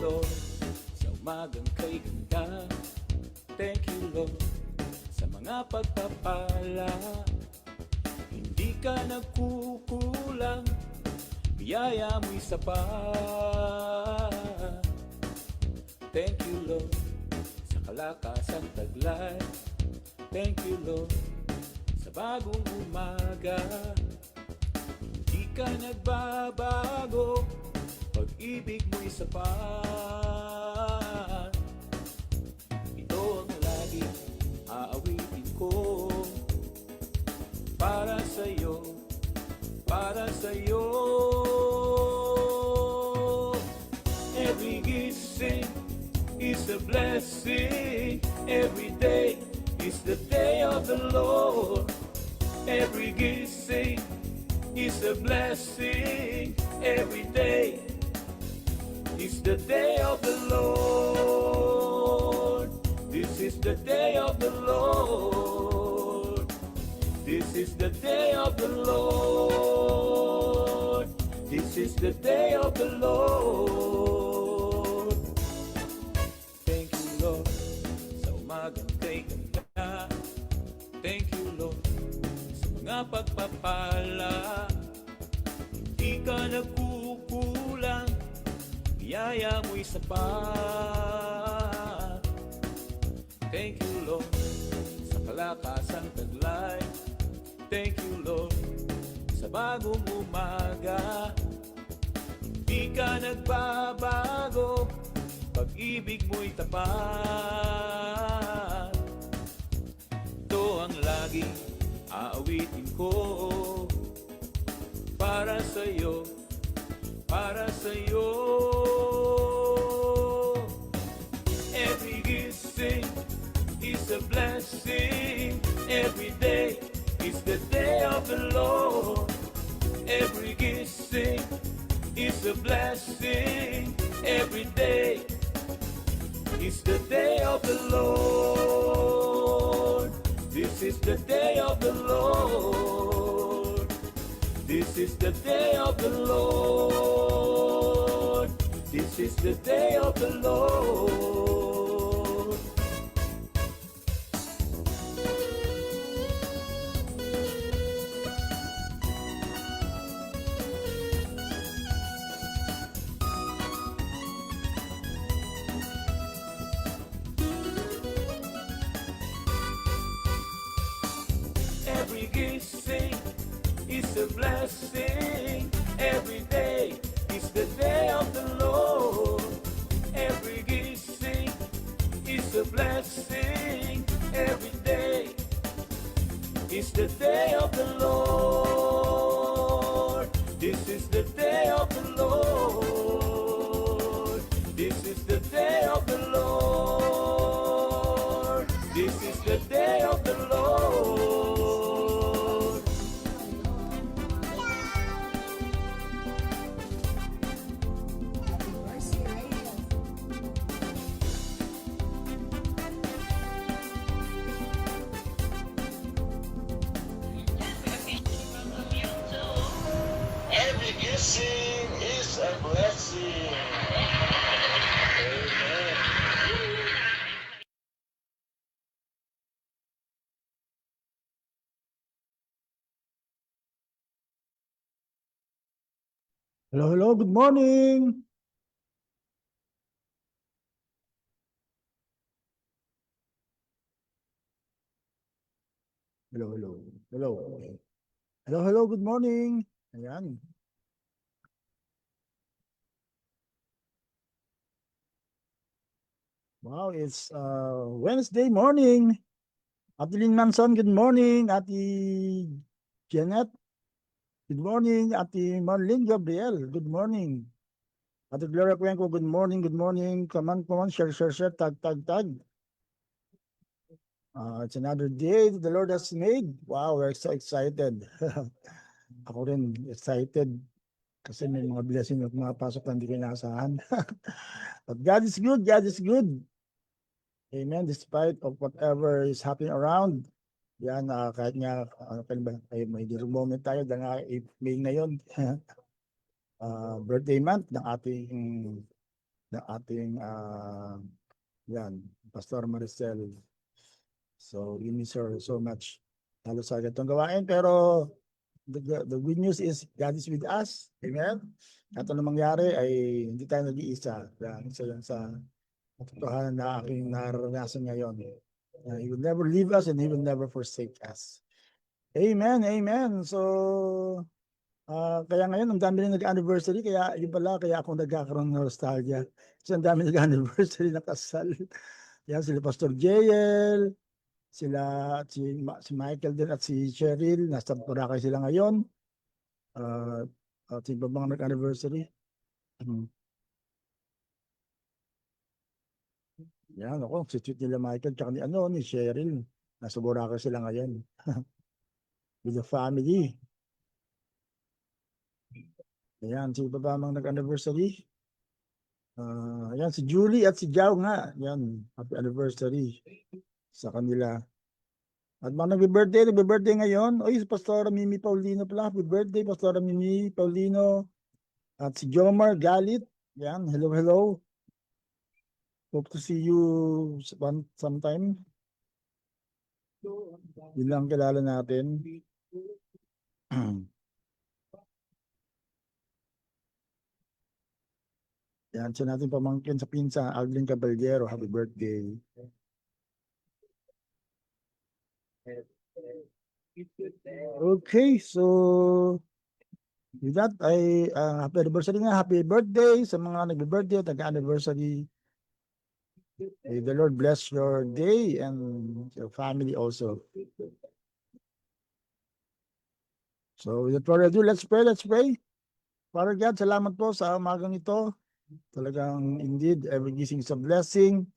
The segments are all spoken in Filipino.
Lord, sa umagang kay ganda. Thank you, Lord, sa mga pagpapala. Hindi ka nagkukulang, biyaya mo'y sapat. Thank you, Lord, sa kalakasang taglay. Thank you, Lord, sa bagong umaga. Hindi ka nagbabago, pag-ibig mo'y sapat. Ito ang lagi aawitin ko, para sa'yo, para sa'yo. Every gising is a blessing. Every day is the day of the Lord. Every gising is a blessing. Every day is the day of the Lord. This is the day of the Lord. This is the day of the Lord. This is the day of the Lord. Thank you, Lord, sa umagang kay ganda. Thank you, Lord, sa mga pagpapala. Hindi ka nagkukulang, biyaya mo'y sapat. Thank you, Lord, sa kalakasang taglay. Thank you, Lord, sa bagong umaga. Di ka nagbabago, pag-ibig mo'y tapat. Ito ang laging aawitin ko, para sa'yo, para sa'yo. Every gising is a blessing. Every day is the day of the Lord. Every gising is a blessing. Every day is the day of the Lord. This is the day of the Lord. This is the day of the Lord. This is the day of the Lord. Every gising is a blessing. Every day is the day of the Lord. Every gising is a blessing. Every day is the day of the Lord. This is the day of the Lord. This is the day of the Lord. This is the day of the Lord. Every kissing is a blessing. Amen. Hello, hello, good morning. Hello, hello, hello. Hello, hello, good morning. Ayan. Wow, it's Wednesday morning. Ate Lynn Manson, good morning. Ate Janet, good morning. Ate Marlene Gabriel, good morning. Ate Gloria Cuenco, good morning, good morning. Come on, share, share, share, tag, tag, tag. It's another day that the Lord has made. Wow, we're so excited. Ako rin excited kasi may mga blessing at mga pasok na hindi ko inaasahan. But God is good, God is good. Amen, despite of whatever is happening around. Yan, kahit nga, may dear moment tayo dahil nga May ngayon. Birthday month ng ating ng ating yan, Pastor Maricel. So, we miss her so much. Lalo sa ganitong gawain. Pero, the good news is God is with us. Amen? At ano mangyari ay hindi tayo nag-iisa. Yan, isa yan sa katotohanan na aking nararanasan ngayon. He will never leave us and He will never forsake us. Amen, amen. So, kaya ngayon, ang dami rin nag-anniversary, kaya yun pala, kaya ako nagkakaroon ng nostalgia. Kasi ang dami nag-anniversary na kasal. Yan, sila Pastor JL, sila, si Michael din at si Cheryl, nasa Boracay sila ngayon. At iba bang nag-anniversary? Yan, ako, si tweet nila Michael, tsaka ni Cheryl. Nasa Boracay sila ngayon. With the family. Ayan, si iba ba mang nag-anniversary? Ayan, si Julie at si Jao nga. Yan, happy anniversary sa kanila. At mga nagbe-birthday ngayon. Oy, si Pastora Mimi Paulino pala. Happy birthday, Pastora Mimi Paulino. At si Jomar Galit. Yan, hello, hello. Hope to see you sometime. Yun lang kilala natin. Yan, siya natin pamangkin sa pinsa, Alvin Caballero. Happy birthday. Okay, so with that, happy anniversary nga, happy birthday sa mga nagbe-birthday at nag-anniversary. May the Lord bless your day and your family also. So without further ado, let's pray, let's pray. Father God, salamat po sa umagang ito. Talagang indeed, every gising is a blessing.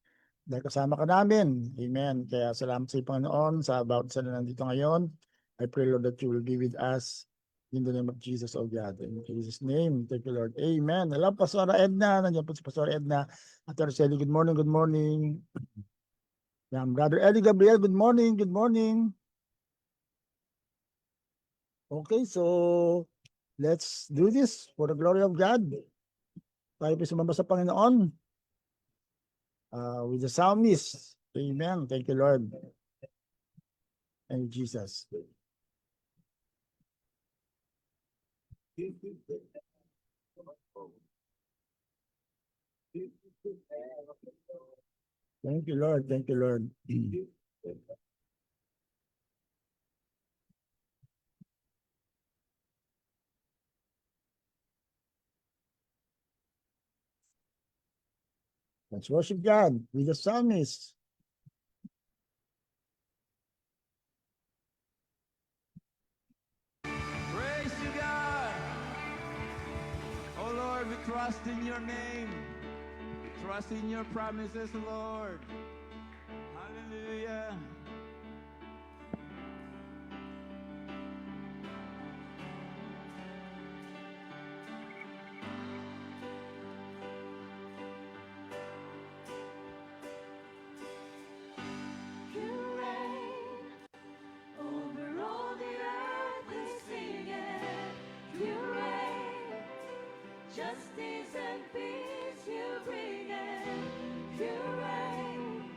Dahil kasama ka namin. Amen. Kaya salamat sa Panginoon sa bawat isa na nandito ngayon. I pray, Lord, that you will be with us in the name of Jesus, oh God. In Jesus' name, thank you, Lord. Amen. Hello, Pastor Edna. Nandiyan po si Pastor Edna. At Arceli, good morning, good morning. Yan, Brother Eddie Gabriel, good morning, good morning. Okay, so let's do this for the glory of God. Tayo po sumamba sa Panginoon. With the psalmist. Amen. Thank you, Lord. And Jesus. Thank you, Lord. Thank you, Lord. Let's worship God with the psalmist. Praise to God. Oh Lord, we trust in your name. We trust in your promises, Lord. Hallelujah. You reign over all the earth, we sing it. You reign, justice and peace you bring it. You reign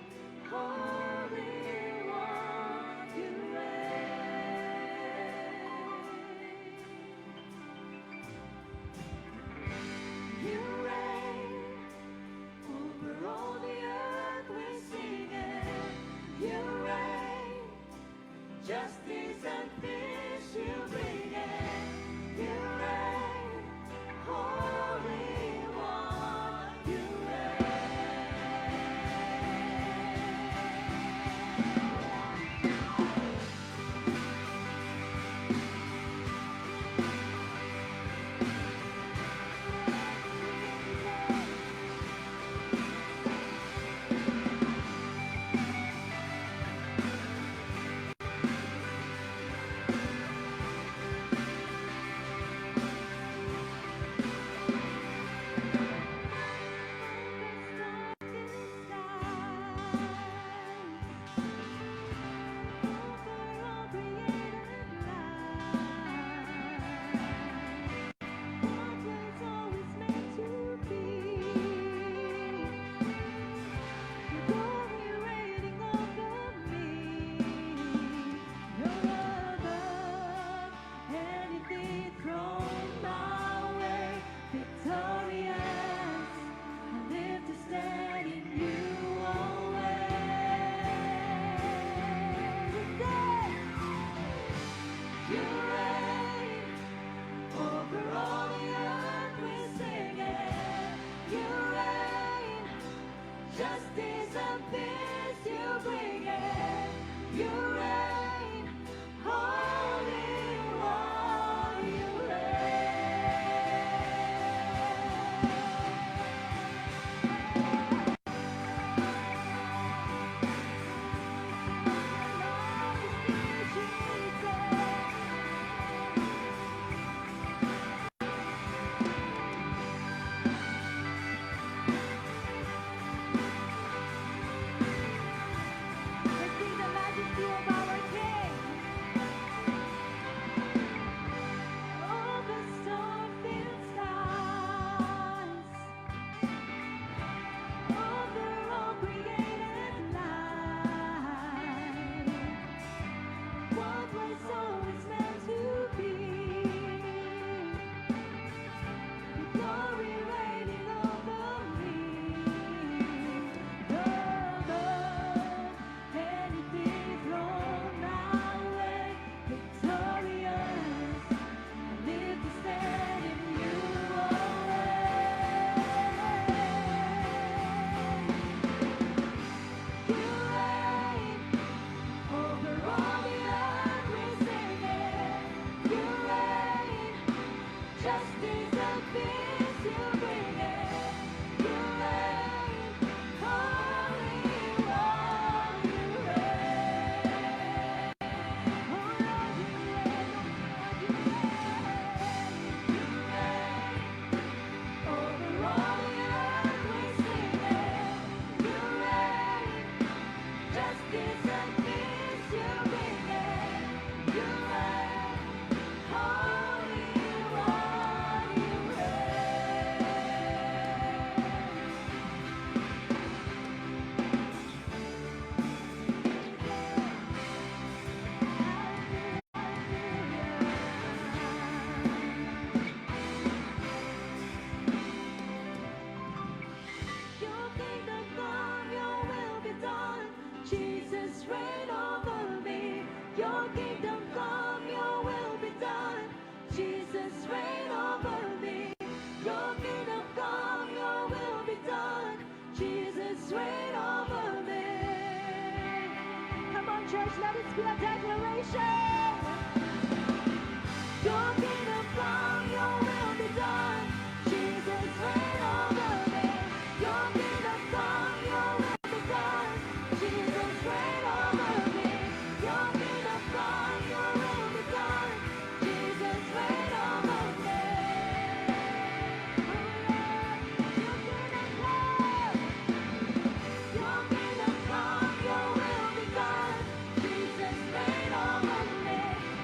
a declaration. Your kingdom come, your will be done. Jesus, reign over me. Your kingdom come, your will be done. Jesus, reign over me. Your kingdom come, your will be done. Jesus, reign over me. Your kingdom come. Your kingdom come, your will be done. Jesus, reign over me.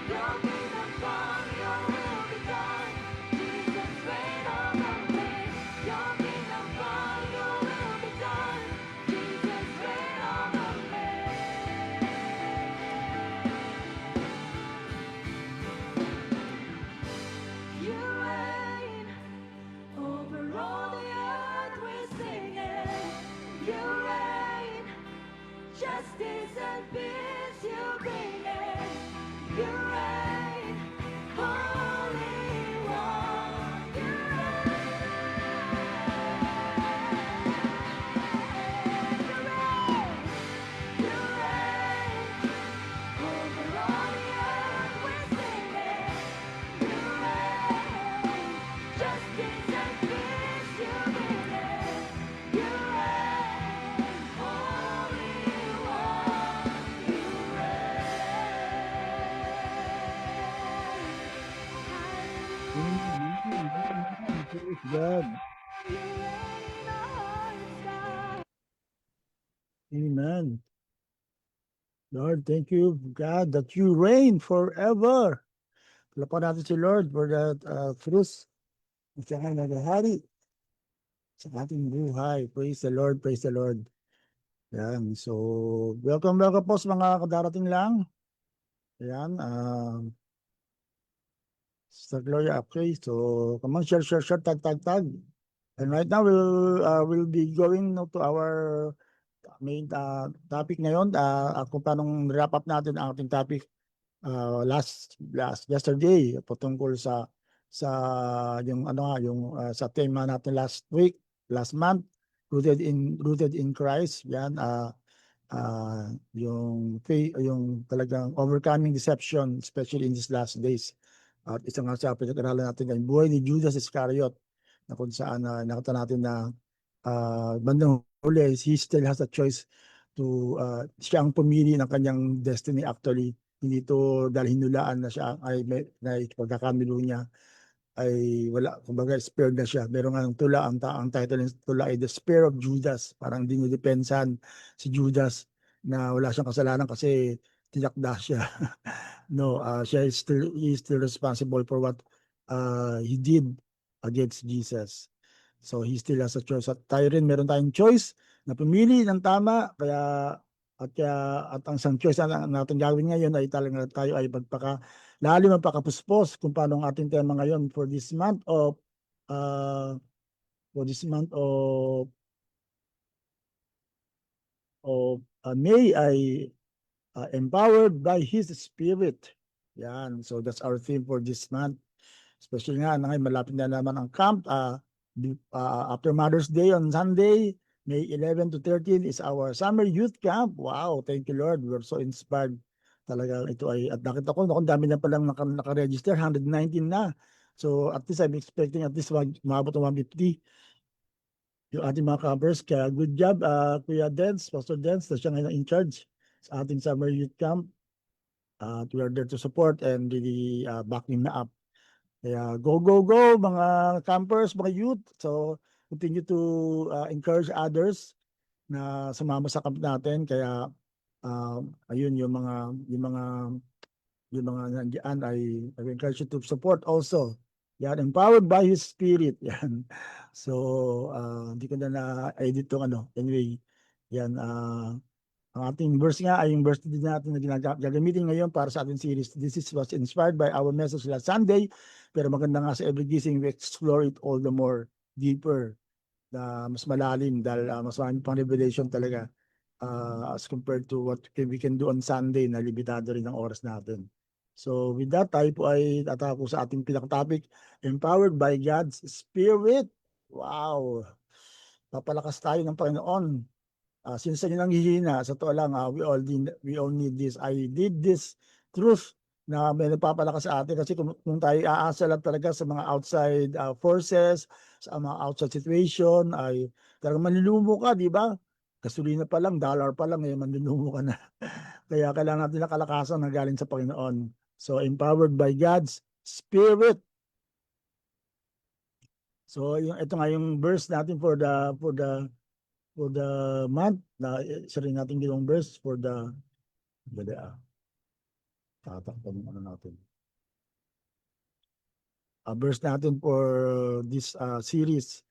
Your kingdom come, your will be done. Jesus, reign over me. Your kingdom come, your will be done. Jesus, reign over me. You reign over all the earth, we're singing. You reign. Justice and peace you bring it. You reign, Holy One. You reign. You reign. Over all the earth we're singing. You reign. Justice and peace you bring it. You reign, Holy One. You reign. Praise God. You reign on sky. Amen. Lord, thank you, God, that you reign forever. Palapan natin si Lord for that fruits na siya ay naghahari sa ating buhay. Praise the Lord, praise the Lord. Yan, so welcome po sa mga kadarating lang. Ayan, Sister Gloria, okay, so come on, share, tag. And right now, we'll be going to our main topic ngayon, kung paano wrap up natin ang ating topic last yesterday patungkol sa yung sa tema natin last month, rooted in Christ. Yan, yung talagang overcoming deception, especially in these last days. At isang nga sa pinag-aralan natin yung buhay ni Judas Iscariot, na kung saan nakita natin na bandang huli, he still has a choice to siya ang pumili ng kanyang destiny actually. Hindi to dahil hinulaan na siya ay na pagkakamilo niya ay wala, kumbaga spared na siya. Meron nga ng tula, ang title ng tula ay The Spear of Judas. Parang dinidepensahan si Judas na wala siyang kasalanan kasi tinakda siya. No, he is still responsible for what he did against Jesus. So he still has a choice. At tayo rin, meron tayong choice na pumili ng tama. At ang isang choice na natin gawin ngayon ay talagang tayo ay lalim magpakapuspos kung paano ang ating tema ngayon for this month of May ay empowered by His Spirit. Yan, so that's our theme for this month. Especially nga, ngayon malapit na naman ang camp. After Mother's Day on Sunday, May 11 to 13 is our summer youth camp. Wow, thank you Lord. We're so inspired. Talaga ito ay, at nakita ko, ang dami na palang naka-register, 119 na. So at least I'm expecting at least maabot ng 150 yung ating mga campers. Kaya good job, Kuya Dance, Pastor Dance, na siya ngayon in charge sa ating summer youth camp. We are there to support and really backing na up. Kaya go mga campers, mga youth. So continue to encourage others na sumama sa camp natin. Kaya ayun yung mga nandiyan I encourage you to support also. Yan, empowered by His Spirit. Yan. So hindi ko na edit tong anyway. Yan, ang ating verse nga ay yung verse din natin na gagamitin ngayon para sa ating series. This was inspired by our message last Sunday, pero maganda nga sa every gising we explore it all the more deeper, na mas malalim dahil mas marami pang revelation talaga as compared to what we can do on Sunday na limitado rin ang oras natin. So with that, tayo po ay tatako sa ating pinaka-topic, empowered by God's Spirit. Wow! Papalakas tayo ng Panginoon Since yun ang hihina, sa totoo lang, we all need this. I did this truth na may nagpapalakas sa atin kasi kung tayo aasa lang talaga sa mga outside forces, sa mga outside situation, ay talagang manlulumo ka, di ba? Gasolina pa lang, dollar pa lang, manlulumo ka na. Kaya kailangan natin ng kalakasan na galing sa Panginoon. So, empowered by God's Spirit. So, ito nga yung verse natin for the month na isa rin natin ginawang verse for the tatakpan yung ano natin. Verse natin for this series.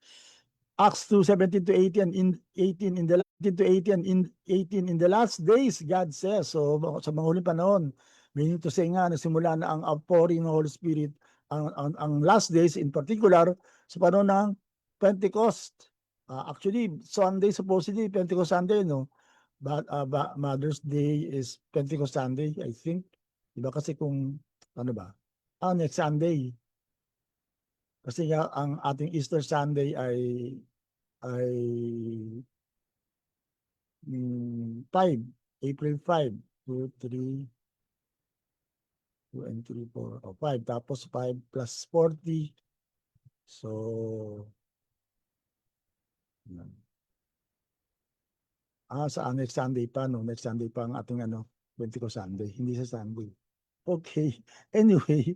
Acts 2:17 to 18 in 18 in the 18 to 18 in 18 in the last days, God says. So sa mga huling panahon, meaning to say nga nagsimula na ang outpouring ng Holy Spirit ang last days in particular sa panahon ng Pentecost. Actually, Sunday supposedly Pentecost Sunday, no? But Mother's Day is Pentecost Sunday, I think. Diba kasi kung ano ba? Next Sunday. Kasi nga ang ating Easter Sunday ay 5, April 5, 2, 3, 2 and 3, 4, 5. Tapos 5 plus 40. So, yan. Sa next Sunday pa, no? Next Sunday pa ang ating Pentecost Sunday. Hindi sa Sunday. Okay. Anyway,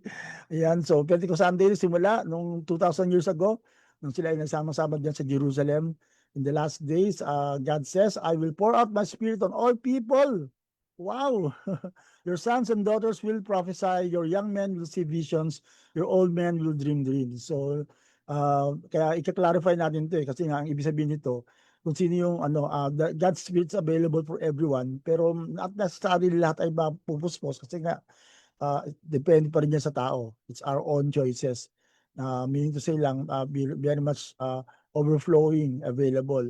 ayan. So, Pentecost Sunday simula nung 2,000 years ago, nung sila ay nagsama-sama dyan sa Jerusalem. In the last days, God says, I will pour out my spirit on all people. Wow! Your sons and daughters will prophesy, your young men will see visions, your old men will dream dreams. So, kaya i-clarify natin ito kasi nga ang ibig sabihin nito, kung sino yung God's Spirit is available for everyone, pero not necessarily lahat ay mapupuspos kasi nga depende pa rin yan sa tao. It's our own choices. Meaning to say lang, very much overflowing, available.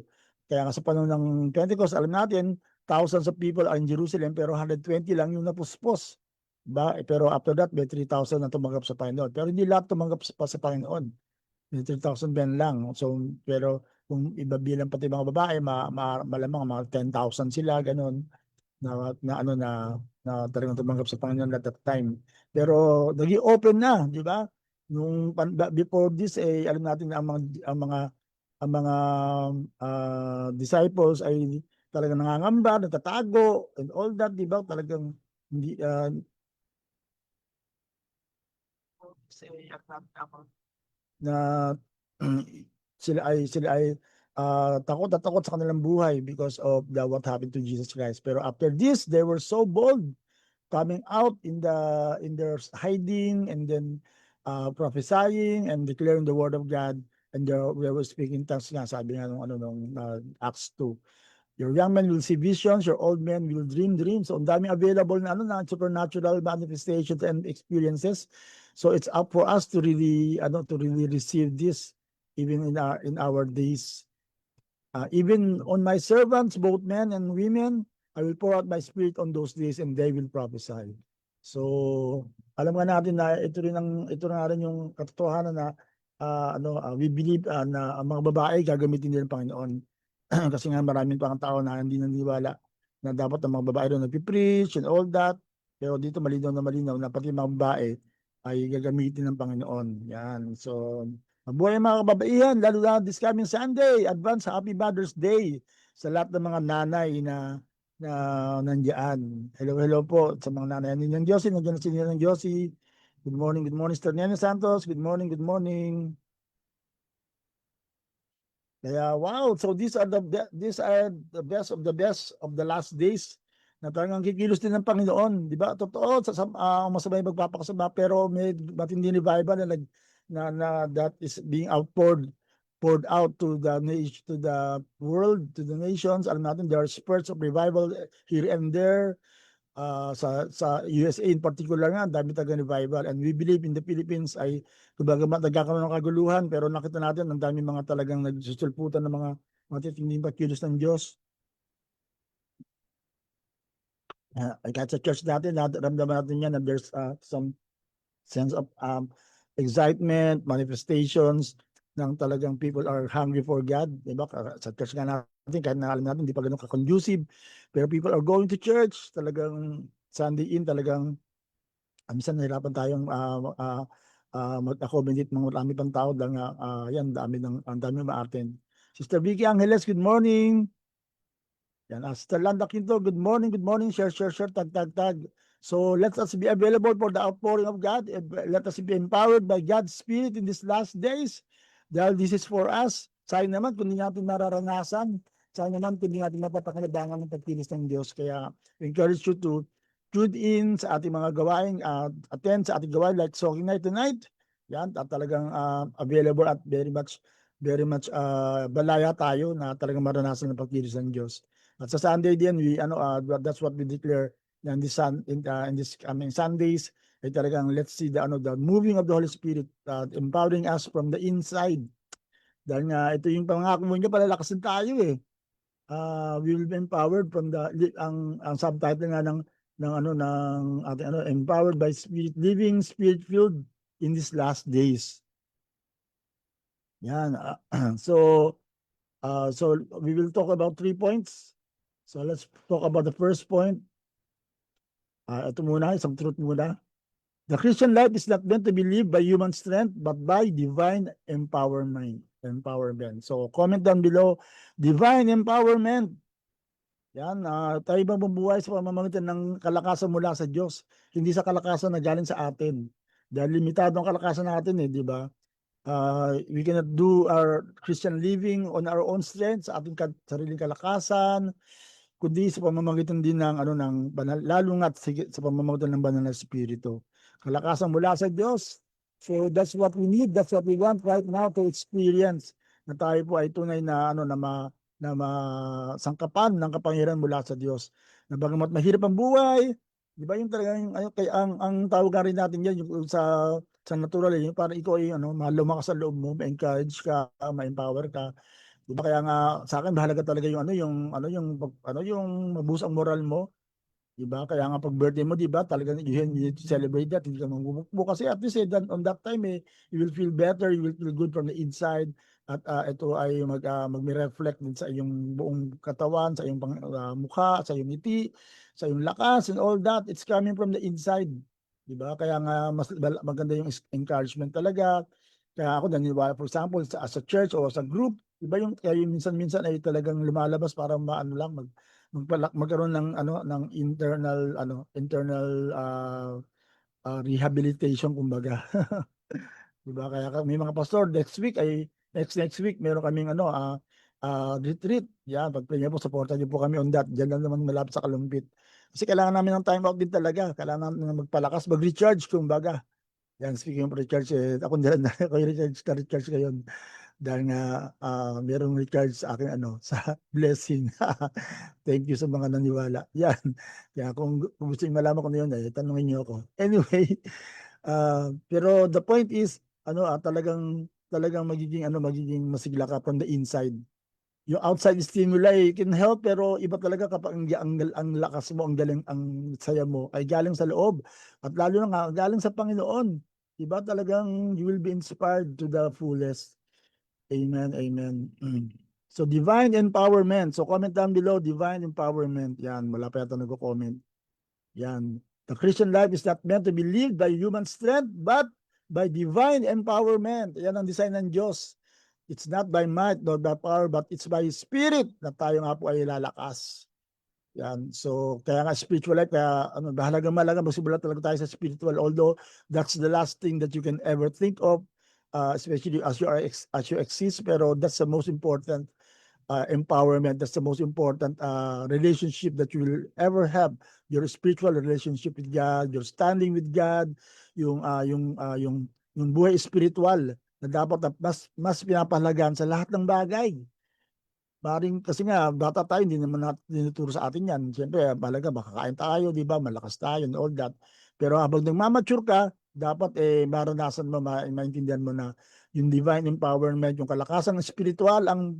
Kaya nga sa panahon ng Pentecost, alam natin, thousands of people are in Jerusalem, pero 120 lang yung napuspos. Diba? Pero after that, may 3,000 na tumanggap sa Panginoon. Pero hindi lahat tumanggap pa sa Panginoon. May 3,000 ben lang. So, pero kung ibabilang pati mga babae, malamang mga 10,000 sila, ganun, na talagang tumanggap sa Panginoon at that time. Pero naging open na, di ba? Before this, alam natin na ang mga disciples ay talagang nangangamba, nagtatago, and all that, di ba? Talagang hindi na sila ay takot at takot sa kanilang buhay because of what happened to Jesus Christ. Pero after this, they were so bold coming out in their hiding and then prophesying and declaring the word of God, and they were speaking tongues nga, sabi nga nung Acts 2. Your young men will see visions, your old men will dream dreams. So, ang daming available na supernatural manifestations and experiences. So it's up for us to really receive this even in our days. Even on my servants, both men and women, I will pour out my spirit on those days and they will prophesy. So, alam nga natin na ito na rin yung katotohanan na we believe na ang mga babae gagamitin nila ng Panginoon. Kasi nga maraming pang tao na hindi naniniwala na dapat ang mga babae doon nagpipreach and all that. Pero dito malinaw na pati mga babae ay gagamitin ng Panginoon. Yan. So, mabuhay mga kababaihan, lalo na this coming Sunday. Advance Happy Mother's Day sa lahat ng mga nanay na nandiyan. Hello po sa mga nanay. Ninyang Josie, nandiyan na si Ninyang Josie. Good morning, Sister Nene Santos. Good morning. Kaya wow, so these are the best of the last days na talagang kikilos din ng Panginoon, di ba? Totoo, masabay magpapakasama, pero may matindi revival na that is being poured out to the world, to the nations. Alam natin there are spurts of revival here and there. Sa USA in particular nga, dami talagang revival, and we believe in the Philippines ay kumbaga nagkakaroon ng kaguluhan, pero nakita natin ang dami mga talagang nagsusulputan ng mga matitinding pakilos ng Diyos. Kahit sa church natin, ramdaman natin yan na there's some sense of excitement, manifestations ng talagang people are hungry for God, diba? Sa church nga natin kahit na alam natin hindi pa ganun ka-conducive, pero people are going to church, talagang Sunday in, talagang minsan nahirapan tayong mag-accommodate ng marami pang tao dahil nga yan, ang dami ma-attend. Sister Vicky Angeles, good morning. Yan, Sister Landa Quinto, good morning, share, tag. So let us be available for the outpouring of God. Let us be empowered by God's Spirit in these last days. Dahil this is for us. Sayang naman kung hindi natin mararanasan. Sayang naman kung hindi natin mapapakinabangan ng pagkilos ng Diyos. Kaya encourage you to tune in sa ating mga gawain, attend sa ating gawain like Soaking Night tonight. Yan, at talagang available at very much balaya tayo na talagang maranasan ng pagkilos ng Diyos. At sa Sunday din, that's what we declare in this coming Sundays, ay talagang let's see the moving of the Holy Spirit, empowering us from the inside. Dahil nga ito yung pangako mo niya, palalakasin tayo eh. We will be empowered from ang subtitle nga ng ating empowered by Spirit, living Spirit-filled in these last days. Yan. So we will talk about 3 points. So let's talk about the first point. Ito muna, isang truth muna. The Christian life is not meant to be lived by human strength, but by divine empowerment. So comment down below, divine empowerment. Yan, tayo bang bumubuhay sa pamamagitan ng kalakasan mula sa Diyos, hindi sa kalakasan na galing sa atin. Dahil limitado ang kalakasan natin di ba? We cannot do our Christian living on our own strength, sa ating sariling kalakasan, kundi sa pamamagitan din ng banal, lalo nga sa pamamagitan ng banal na Espiritu. Kalakasan mula sa Diyos. So that's what we need, that's what we want right now to experience, na tayo po ay tunay na masangkapan ng kapangyarihan mula sa Diyos. Na bagamat mahirap ang buhay, di ba yung talagang ang tawagan rin natin yan yung sa natural, yung parang ikaw ay lumakas sa loob mo, ma-encourage ka, ma-empower ka. Diba kaya nga sa akin mahalaga talaga yung mabus ang moral mo. Diba kaya nga pag birthday mo, diba talagang you need to celebrate that. Hindi ka mamumukbo kasi at least on that time you will feel better, you will feel good from the inside. At ito ay mag-reflect din sa iyong buong katawan, sa iyong mukha, sa iyong ngiti, sa iyong lakas and all that. It's coming from the inside. Diba kaya nga mas maganda yung encouragement talaga. Kaya ako naniniwala, for example, as a church or as a group, iba yung kaya minsan ay talagang lumalabas para magkaroon ng internal rehabilitation kumbaga. Diba? Kaya may mga pastor next week meron kaming retreat. Yan, pag-pray niyo po, supportan niyo po kami on that. Diyan lang naman malapit sa Kalumpit. Kasi kailangan namin ng time out din talaga. Kailangan namin magpalakas, mag-recharge kumbaga. Yan, speaking of recharge, ako nila na ako recharge ngayon. Dahil nga merong recharge sa akin sa blessing. Thank you sa mga naniwala. Yan. Kaya kung gusto niyo malaman ko na yun, tanungin niyo ako. Anyway, pero the point is talagang magiging masigla ka from the inside. Yung outside stimuli can help, pero iba talaga kapag ang lakas mo, ang galing, ang saya mo ay galing sa loob at lalo na nga galing sa Panginoon. Diba talagang you will be inspired to the fullest. Amen. So divine empowerment. So comment down below, divine empowerment. Yan, wala pa yata nagko-comment. Yan. The Christian life is not meant to be lived by human strength, but by divine empowerment. Yan ang design ng Diyos. It's not by might nor by power, but it's by Spirit na tayo nga po ay lalakas. Yan. So, kaya nga spiritual life, kaya mahalaga magsimula talaga tayo sa spiritual, although that's the last thing that you can ever think of, especially as you exist, pero that's the most important empowerment, that's the most important relationship that you will ever have, your spiritual relationship with God, your standing with God, yung buhay spiritual na dapat mas pinapahalagaan sa lahat ng bagay. Maring kasi nga bata tayo, hindi naman natin tinuturo sa atin yan. Siyempre mahalaga makakain tayo, di ba, malakas tayo and all that. Pero habang nagmamature ka, dapat maranasan mo, maintindihan mo na yung divine empowerment, yung kalakasan ng spiritual ang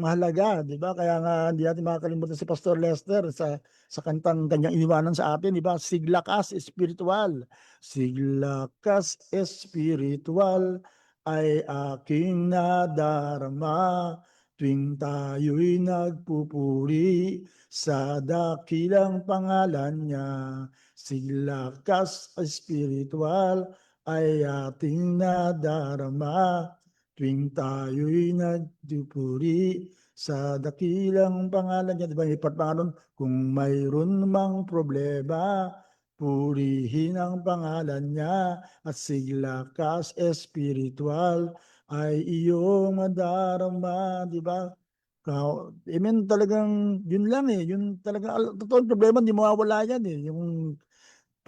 mahalaga, di ba? Kaya nga hindi natin makakalimutan si Pastor Lester sa kantang kanyang iniwanan sa atin, di ba? Siglakas espiritual. Siglakas espiritual ay aking nadarama. tuwing tayo'y nagpupuri sa dakilang pangalan niya. Siglakas espiritual ay ating nadarama tuwing tayo'y nagpupuri sa dakilang pangalan niya. Diba yung part pa nga nun, kung mayroon mang problema, purihin ang pangalan niya at siglakas espiritual ay iyong madarama, di ba? Amen, talagang yun lang eh. Yun talagang, totoong problema, hindi mawawala yan eh. Yung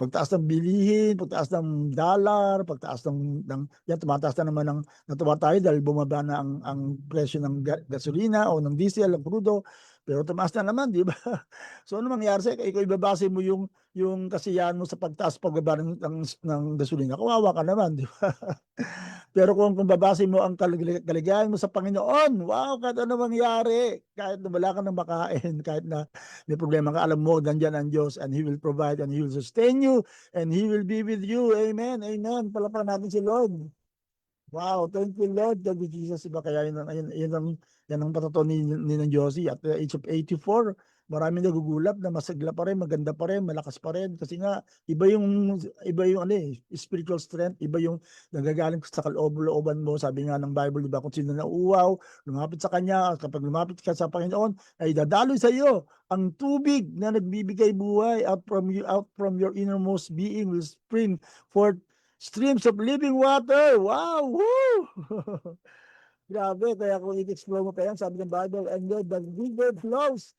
pagtaas ng bilihin, pagtaas ng dollar, pagtaas ng yan, tumataas na naman ng natuwa tayo dahil bumaba na ang presyo ng gasolina o ng diesel, ng crudo, pero tumaas na naman, di ba? So ano mangyayari sa'yo? Ikaw ibabase mo yung kasiyahan mo sa pagtaas pagbaba ng gasolina, kawawa ka naman, di ba? Pero kung babase mo ang kaligayahan mo sa Panginoon, wow, kahit ano mangyari, kahit na wala ka ng makain, kahit na may problema ka, alam mo, nandiyan ang Diyos and He will provide and He will sustain you and He will be with you. Amen, amen. Palapakan natin si Lord. Wow, thank you Lord, thank you Jesus. Iba kaya yan ang patato ni ng Josie at the age of 84. Maraming nagugulat na masagla pa rin, maganda pa rin, malakas pa rin kasi nga iba yung ano spiritual strength, iba yung nagagaling sa kaloob-looban mo. Sabi nga ng Bible, di ba, kung sino na uwaw, lumapit sa kanya, at kapag lumapit ka sa Panginoon, ay dadaloy sa iyo ang tubig na nagbibigay buhay out from your innermost being will spring forth streams of living water. Wow! Woo! Grabe, kaya kung i-explore mo pa yan, sabi ng Bible, and the river flows,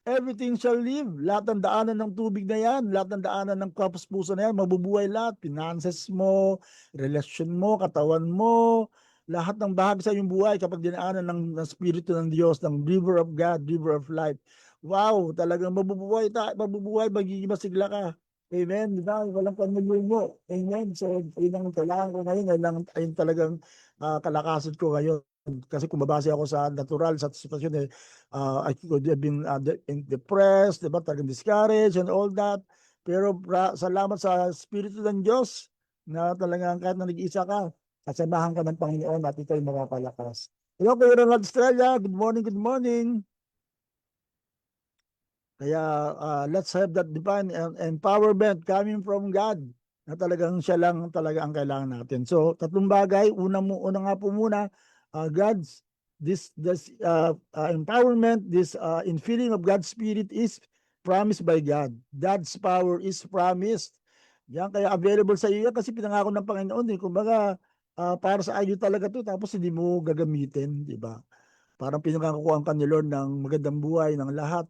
everything shall live. Lahat ng daanan ng tubig na yan, lahat ng daanan ng kapus-puso na yan, mabubuhay lahat. Finances mo, relasyon mo, katawan mo, lahat ng bahagi sa iyong buhay kapag dinaanan ng Espiritu ng Diyos, ng River of God, River of Life. Wow, talagang mabubuhay, magiging masigla ka. Amen. Di ba? Walang panlulumo. Amen. So, yun ang kailangan ko ngayon. Ayun talagang kalakasan ko ngayon. Kasi kung babase ako sa natural, sa sitwasyon I could have been depressed, diba? Talagang discouraged and all that. Pero salamat sa Espiritu ng Diyos na talagang kahit na nag-iisa ka, kasamahan ka ng Panginoon at ito'y makapalakas. Hello, Kuya Ronald Estrella. Good morning, good morning. Kaya let's have that divine empowerment coming from God na talagang siya lang talaga ang kailangan natin. So, tatlong bagay. Una nga po muna, God's this empowerment, this infilling of God's Spirit is promised by God. God's power is promised. Yan, kaya available sa iyo yan kasi pinangako ng Panginoon. Kumbaga, para sa iyo talaga to tapos hindi mo gagamitin, di ba? Parang pinangako ka ni Lord ng magandang buhay ng lahat.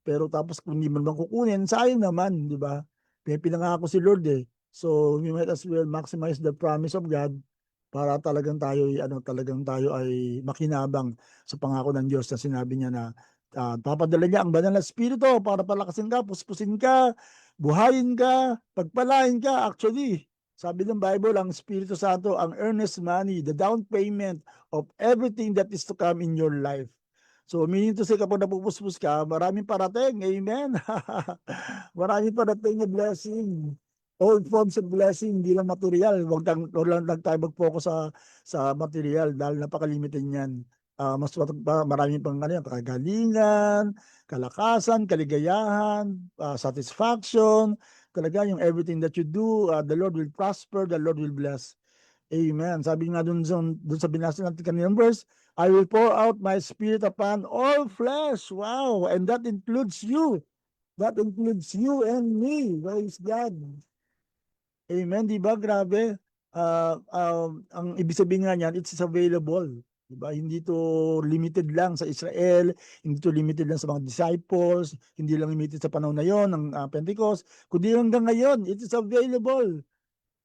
Pero tapos kung hindi mo naman kukunin, sayang naman, di ba? Pinangako si Lord eh. So we might as well maximize the promise of God para talagang tayo ay makinabang sa pangako ng Diyos na sinabi niya na papadala niya ang banal na espiritu para palakasin ka, puspusin ka, buhayin ka, pagpalain ka. Actually, sabi ng Bible, ang Espiritu Santo, ang earnest money, the down payment of everything that is to come in your life. So, meaning to say, kapag napupuspos ka, maraming parating. Amen. Maraming parating na blessing. All forms of blessing, hindi lang material. Huwag lang tayo mag-focus sa material dahil napaka-limited niyan. Maraming pang kagalingan, kalakasan, kaligayahan, satisfaction. Talaga yung everything that you do, the Lord will prosper, the Lord will bless. Amen. Sabi nga dun sa binasa natin kaninang verse, I will pour out my spirit upon all flesh. Wow. And that includes you. That includes you and me. Praise God. Amen. Diba? Grabe. Ang ibig sabihin nga niyan, it's available. Diba? Hindi to limited lang sa Israel, hindi to limited lang sa mga disciples, hindi lang limited sa panahon na yon ng Pentecost, kundi hanggang ngayon, it is available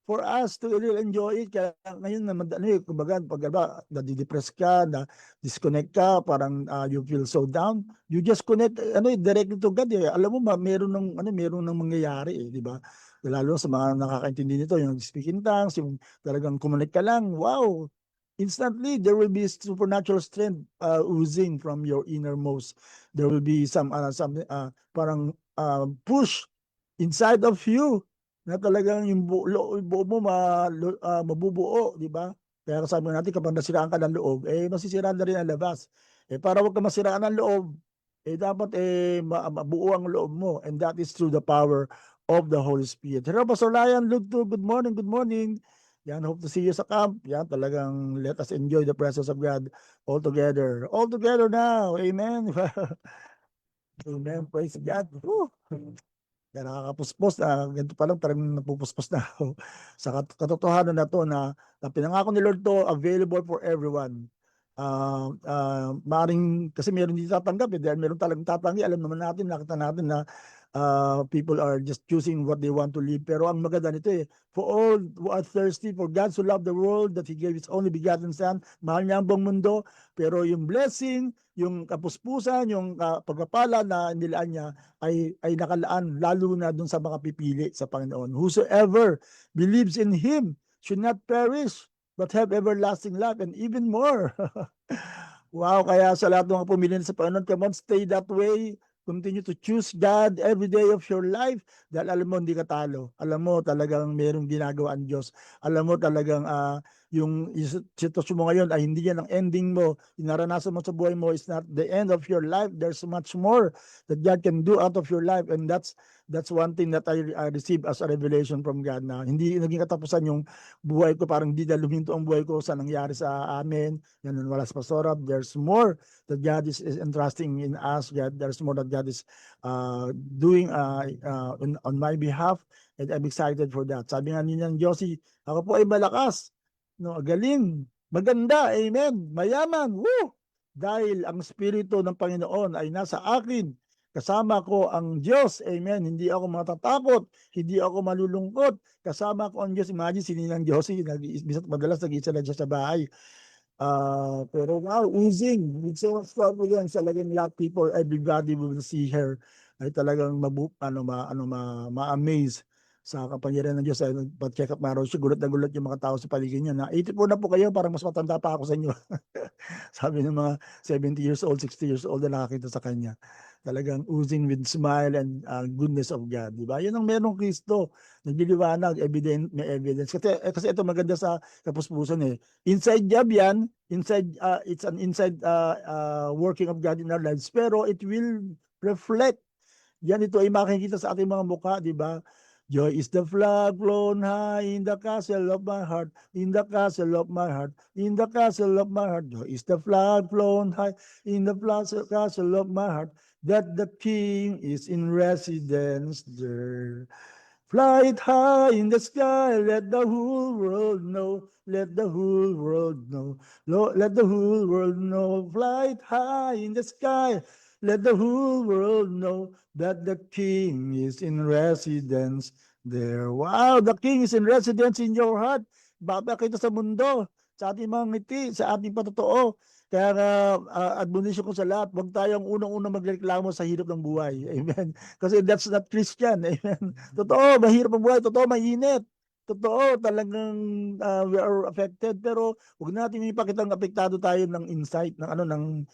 for us to really enjoy it. Kaya ngayon naman, kumbaga, pag nadidepress ka, na-disconnect ka, parang you feel so down, you just connect, directly to God. Alam mo ba, meron ng mangyayari, di ba? Lalo sa mga nakakaintindi nito, yung speak in tongues, yung talagang connect ka lang, wow! Instantly, there will be supernatural strength oozing from your innermost. There will be some parang push inside of you na talagang yung buo mo mabubuo, di ba? Kaya sabi natin kapag nasiraan ka ng loob, masisiraan na rin ang labas. Para wag ka masiraan ng loob, dapat mabuo ang loob mo, and that is through the power of the Holy Spirit. Hello, Pastor Ryan, Luke, good morning, good morning. Yan, hope to see you sa camp. Yan, talagang let us enjoy the presence of God all together. All together now. Amen. Amen. Praise God. Woo. Kaya nakakapuspos na, ganito pa lang parang napupuspos na ako sa katotohanan na to na pinangako ni Lord to, available for everyone. Maring, kasi meron hindi tatanggap dahil meron talagang tatanggi. Alam naman natin, nakita natin na people are just choosing what they want to live. Pero ang maganda nito for all who are thirsty, for God so loved the world that He gave His only begotten Son, mahal niya ang buong mundo, pero yung blessing, yung kapuspusan, yung pagpapala na nilaan niya ay nakalaan lalo na dun sa mga pipili sa Panginoon. Whosoever believes in Him should not perish but have everlasting life, and even more. Wow, kaya sa lahat ng mga pumili sa Panginoon, come on, stay that way. Continue to choose God every day of your life dahil alam mo hindi ka talo. Alam mo talagang merong ginagawa ang Diyos. Alam mo talagang yung sitwasyon mo ngayon ay hindi yan ang ending mo. Yung naranasan mo sa buhay mo is not the end of your life. There's much more that God can do out of your life, and that's one thing that I received as a revelation from God, na hindi naging katapusan yung buhay ko, parang hindi na luminto ang buhay ko sa nangyari sa amin. Yan, wala sa pastorab. There's more that God is entrusting in us. There's more that God is doing on my behalf, and I'm excited for that. Sabi nga niyan, Josie, ako po ay malakas, no, galing, maganda, amen, mayaman, woo! Dahil ang Espiritu ng Panginoon ay nasa akin. Kasama ko ang Diyos, amen. Hindi ako matatakot, hindi ako malulungkot. Kasama ko ang Diyos. Imagine, sininang Josie, madalas nag-isa lang siya sa bahay. Pero wow, oozing with so much confidence. Talagang lot of people, everybody will see her ay talagang ma-amaze sa kapangyarihan ng Diyos. Ay pag-check up maraw siya, gulat na gulat yung mga tao sa paligid niya na 80 po na po kayo, parang mas matanda pa ako sa inyo. Sabi ng mga 70 years old, 60 years old na nakakita sa kanya. Talagang oozing with smile and goodness of God. Diba? Yun ang merong Kristo. Nagliliwanag, may evidence. Kasi ito maganda sa kapuspusan Inside job yan, it's an inside working of God in our lives, pero it will reflect. Yan, ito ay makikita sa ating mga mukha, di ba? Joy is the flag flown high in the castle of my heart, in the castle of my heart, in the castle of my heart. Joy is the flag flown high in the castle of my heart, that the King is in residence there. Fly it high in the sky, let the whole world know, let the whole world know, let the whole world know. Fly it high in the sky, let the whole world know that the King is in residence there. Wow, the King is in residence in your heart. Babakita sa mundo, sa ating mga ngiti, sa ating patotoo. Kaya admonition ko sa lahat, huwag tayong unang-unang magreklamo sa hirap ng buhay. Amen. Kasi that's not Christian. Amen. Totoo, mahirap ang buhay. Totoo, mainit. Totoo, talagang we are affected. Pero huwag natin ipakitang apektado tayo ng insight, ng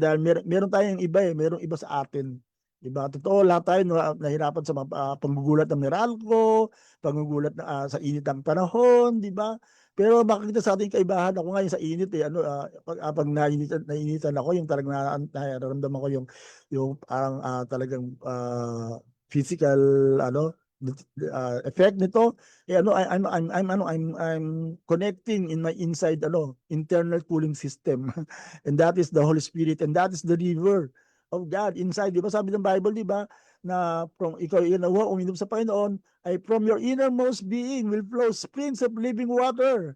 dahil meron tayong iba merong iba sa atin. Diba? Totoo, lahat tayo nahirapan sa panggugulat ng Meralco, panggugulat sa init ng panahon, di ba? Pero makikita sa ating kaibahan, ako ngayon sa init pag nainitan ako, yung talagang nararamdaman ko yung parang talagang physical effect nito. I'm connecting in my inside internal cooling system. And that is the Holy Spirit, and that is the river of God inside. Di ba sabi ng Bible, di ba, na from ikaw uminom sa Panginoon, ay from your innermost being will flow springs of living water.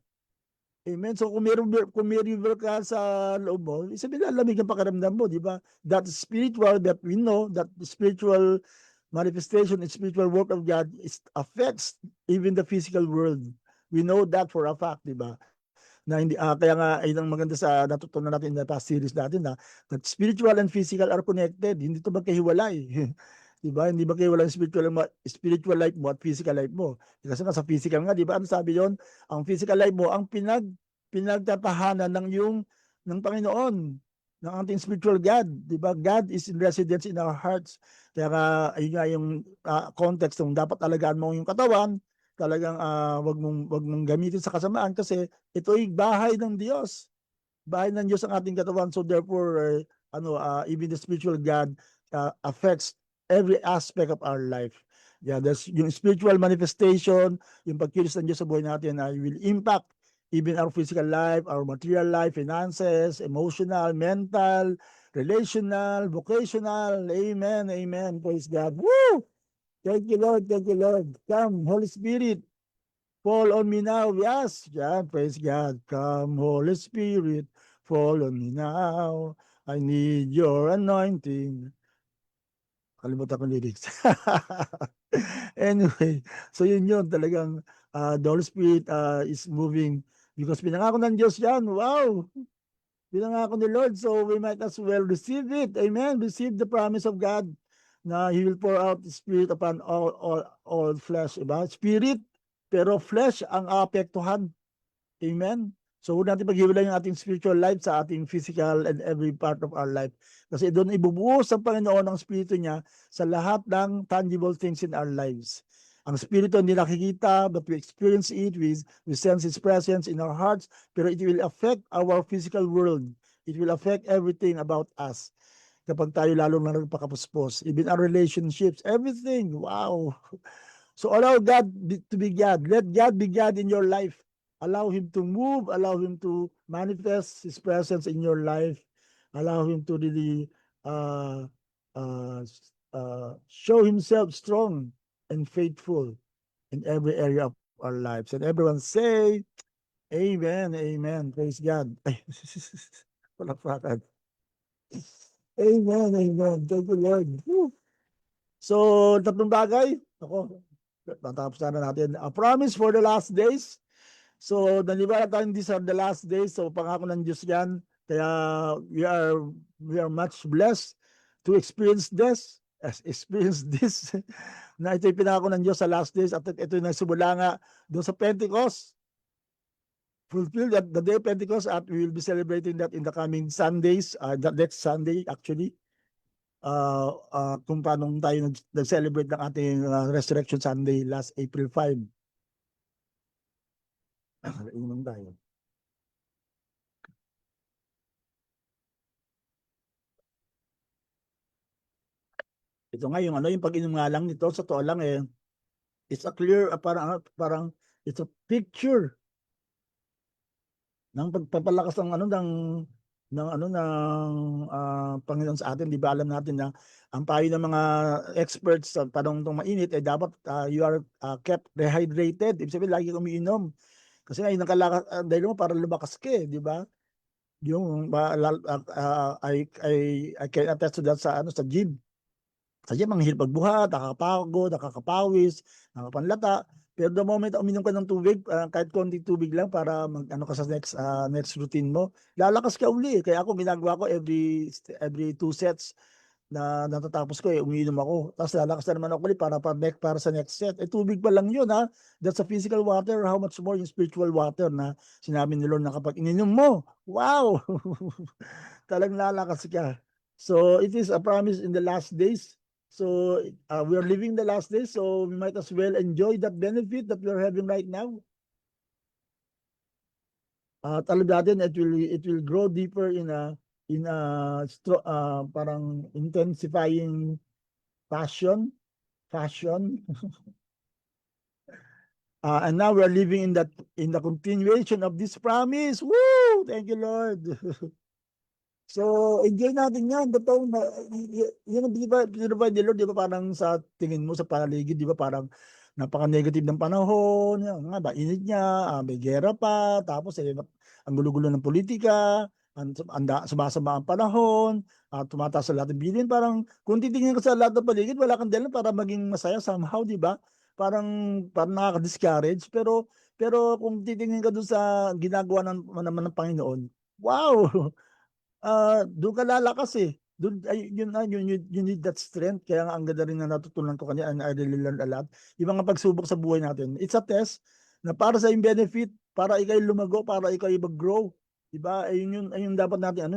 Amen. So kung may river ka sa loob mo, sabihin na lamig ang pakiramdam mo, di ba? That spiritual, that we know, that the spiritual manifestation and spiritual work of God affects even the physical world. We know that for a fact, di ba? Na hindi kaya nga ay ang maganda sa natutunan natin na past series natin na that spiritual and physical are connected, hindi to magkahiwalay. Di ba? Hindi magkahiwalay spiritual life mo at physical life mo. Kasi nga sa physical nga, di ba? Ano sabi yon? Ang physical life mo ang pinagtatahanan ng Panginoon, ng ating spiritual God, di ba? God is in residence in our hearts. Kaya nga ayun nga yung context ng dapat alagaan mo yung katawan. Talagang wag mong gamitin sa kasamaan kasi ito ay bahay ng Diyos. bahay ng Diyos ang ating katawan. So therefore, even the spiritual God affects every aspect of our life. Yeah, there's yung spiritual manifestation, yung pagkilos ng Diyos sa buhay natin will impact even our physical life, our material life, finances, emotional, mental, relational, vocational. Amen, amen. Praise God. Woo! Thank you, Lord. Thank you, Lord. Come, Holy Spirit. Fall on me now. Yes. Yeah, praise God. Come, Holy Spirit. Fall on me now. I need your anointing. Kalimutan ko lyrics. Anyway, so yun talagang the Holy Spirit is moving because pinangako ng Diyos yan. Wow! Pinangako ni Lord, so we might as well receive it. Amen. Receive the promise of God na He will pour out the Spirit upon all flesh. Diba? Spirit, pero flesh ang aapektuhan. Amen. So huwag natin paghiwalay yung ating spiritual life sa ating physical and every part of our life. Kasi doon ibubuhos ang Panginoon ng Espiritu niya sa lahat ng tangible things in our lives. Ang Espiritu hindi nakikita, but we experience it, we sense His presence in our hearts, pero it will affect our physical world. It will affect everything about us. Kapag tayo lalong na nagpakapuspos, even our relationships, everything, wow. So allow God to be God. Let God be God in your life. Allow Him to move. Allow Him to manifest His presence in your life. Allow Him to really show Himself strong and faithful in every area of our lives. And everyone say, Amen, Amen. Praise God. Palakpakan. Amen, Amen. Thank you, Lord. Woo. So, tatlong bagay. Ako, natapos na natin. A promise for the last days. So, naniwala tayo these are the last days. So, pangako ng Diyos yan. Kaya, we are much blessed to experience this. Na ito yung pinangako ng Diyos sa last days. At ito yung nagsumula nga doon sa Pentecost. Fulfill that the day of Pentecost, at we will be celebrating that in the coming Sundays. That next Sunday, actually. Kung paano tayo nag-celebrate ng ating Resurrection Sunday last April 5. Inom tayo. Ito nga yung yung pag-inom nga lang nito, sa totoo lang it's a clear, parang it's a picture ng pagpapalakas ng Panginoon sa atin. Di ba alam natin na ang payo ng mga experts sa panahon itong mainit ay dapat you are kept rehydrated. Ibig sabihin lagi kang umiinom. Kasi nga yun ang kalakas, dahil mo para lumakas ka di ba? Yung I can attest to that sa gym. Sa gym ang hirap magbuhat, nakakapagod, nakakapawis, nakapanlata. Pero the moment uminom ka ng tubig, kahit konting tubig lang para ka sa next routine mo, lalakas ka uli. Kaya ako ginagawa ko every 2 sets na natatapos ko umiinom ako. Tapos lalakas na naman ako ulit para sa next set. Tubig pa lang yun ha. That's a physical water. How much more yung spiritual water na sinabi ni Lord na kapag ininom mo, wow! Talagang lalakas ka. So it is a promise in the last days. So we are living the last days, so we might as well enjoy that benefit that we are having right now. Talaga din, it will grow deeper in parang intensifying passion. And now we are living in the continuation of this promise. Woo! Thank you, Lord. So, enjoy natin yan. Yun ang pinaprovide ni Lord, di ba parang sa tingin mo sa paligid, di ba parang napaka-negative ng panahon, nga ba, init niya, may gera pa, tapos ang gulo-gulo ng politika, sumasama ang panahon, tumataas sa lahat ng bilin, parang kung titingin ka sa lahat ng paligid, wala kang dahilan para maging masaya somehow, di ba? Parang nakaka-discourage, pero kung titingin ka doon sa ginagawa naman ng Panginoon, wow! Doon ka lalakas Doon you need that strength. Kaya nga ang ganda rin na natutunan ko kanya, and I really learned a lot. Yung mga pagsubok sa buhay natin, it's a test na para sa yung benefit, para ikaw lumago, para ikaw mag-grow. Diba? Ayun dapat natin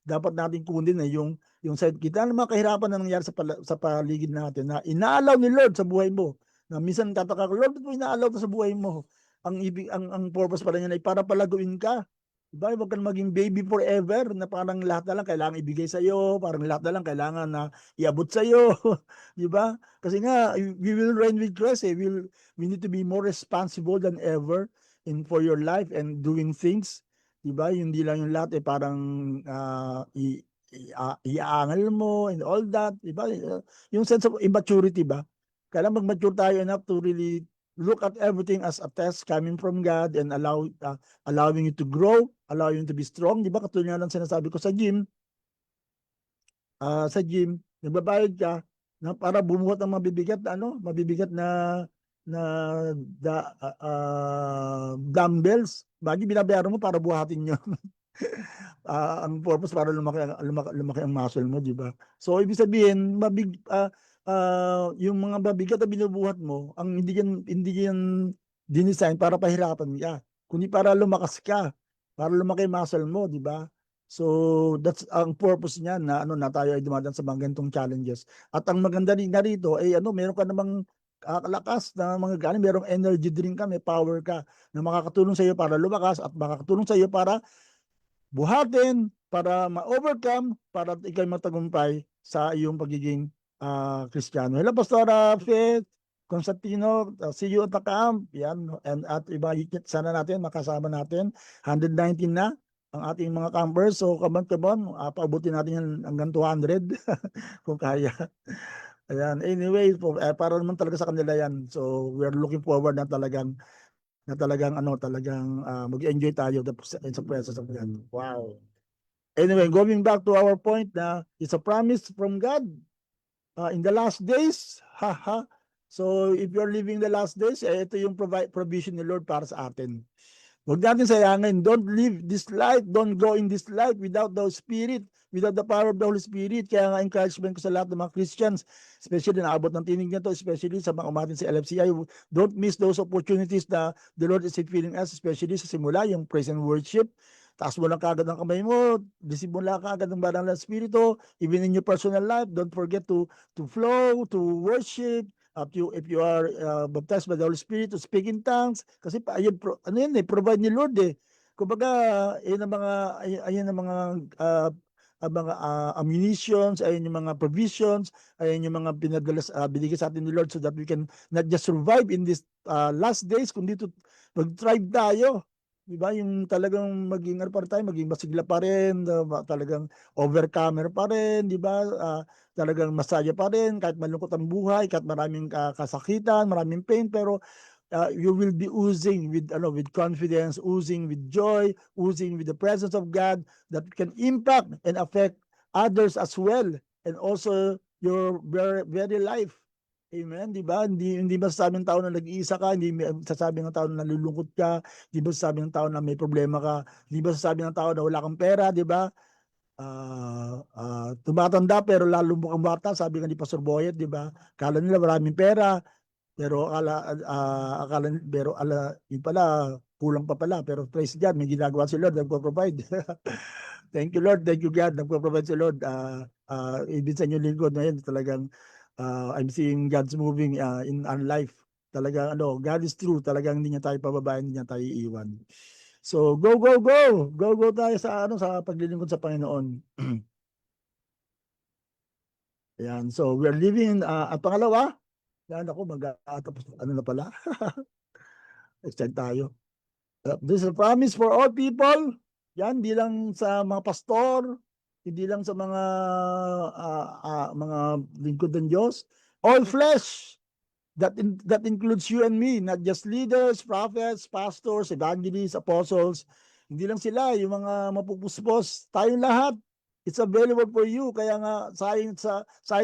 dapat natin kunin yung side kita ng mga kahirapan na nangyari sa paligid natin na inaalaw ni Lord sa buhay mo. Na minsan tataka ko, Lord, ba't mo inaalaw to sa buhay mo? Ang purpose pala niya ay para palaguin ka. Diba? Huwag kang maging baby forever na parang lahat na lang kailangan ibigay sa'yo, parang lahat na lang kailangan na iabot sa'yo. Di ba? Kasi nga, we will reign with Christ. We need to be more responsible than ever for your life and doing things. Di ba? Hindi lang yung lahat parang iaangal mo and all that. Di ba? Yung sense of immaturity ba? Kailangan mag-mature tayo enough to really look at everything as a test coming from God and allowing you to grow, allowing you to be strong. Di ba? Katulad nga ng sinasabi ko sa gym, nagbabayad ka na para bumuhat ng mabibigat na dumbbells. Bagi binabayaran mo para buhatin yun. Ang purpose para lumaki ang muscle mo, di ba? So ibig sabihin, yung mga mabigat na binubuhat mo, ang hindi yan dinesign para pahirapan ka, kundi para lumakas ka, para lumaki ang muscle mo, di ba? So that's ang purpose niya na tayo ay dumadaan sa mga ganitong challenges. At ang maganda rin na rito ay meron ka namang lakas na mga galing, merong energy drink ka, may power ka na makakatulong sa iyo para lumakas at makakatulong sa iyo para buhatin, para ma-overcome, para ikaw matagumpay sa iyong pagiging Kristiyano. Hello, Pastor Faith Constantino, see you at the camp. Yan, and at iba, sana natin, makasama natin. 119 na ang ating mga campers. So, come on, paabutin natin yan hanggang 200 kung kaya. Ayan. Anyway, para naman talaga sa kanila yan. So, we are looking forward na talagang mag-enjoy tayo sa presence of God. Wow. Anyway, going back to our point na it's a promise from God in the last days. Haha. So if you're living the last days, ito yung provision ni Lord para sa atin. Huwag natin sayangin. Don't live this life. Don't go in this life without the Spirit, without the power of the Holy Spirit. Kaya nga encouragement ko sa lahat ng mga Christians, especially na abot ng tinig nito, especially sa mga umatin sa LFCI, don't miss those opportunities na the Lord is filling us, especially sa simula, yung praise and worship. Taas mo lang kagad ang kamay mo, receive mo lang kagad ng banal na Espiritu, even in your personal life, don't forget to flow, to worship, if you are baptized by the Holy Spirit to speak in tongues, kasi ayun, provide ni Lord eh. Kumbaga, ayun ang mga ammunitions, ayun yung mga provisions, ayun yung mga binigay sa atin ni Lord so that we can not just survive in this last days, kundi to mag-thrive tayo. Diba? Yung talagang maging maging masigla pa rin, talagang overcomer pa rin, di ba? Talagang masaya pa rin kahit malungkot ang buhay, kahit maraming kasakitan, maraming pain, pero you will be oozing with confidence, oozing with joy, oozing with the presence of God that can impact and affect others as well, and also your very life. Amen, di ba? Hindi masasabi ng tao na nag-iisa ka, hindi masasabi ng tao na nalulungkot ka, hindi masasabi ng tao na may problema ka, hindi masasabi ng tao na wala kang pera, di ba? Tumatanda pero lalo mo kang bata, sabi nga ni Pastor Boyet, di ba? Kala nila maraming pera, pero yun pala, kulang pa pala. Pero praise God, may ginagawa si Lord, nagpo-provide. Thank you Lord, thank you God, nagpo-provide si Lord. Ibig sa inyo lingkod na yun, talagang I'm seeing God's moving in our life. Talagang God is true, talagang hindi niya tayo pababayan, hindi niya tayo iiwan. So go tayo sa paglilingkod sa Panginoon. Ayan, so we are living at pangalawa, yan ako mag-atapos na pala. Extend tayo. This is a promise for all people. Yan, hindi lang sa mga pastor, hindi lang sa mga lingkod ng Diyos. All flesh, that includes you and me, not just leaders, prophets, pastors, evangelists, apostles. Hindi lang sila, yung mga mapupuspos. Tayong lahat. It's available for you. Kaya nga, sayang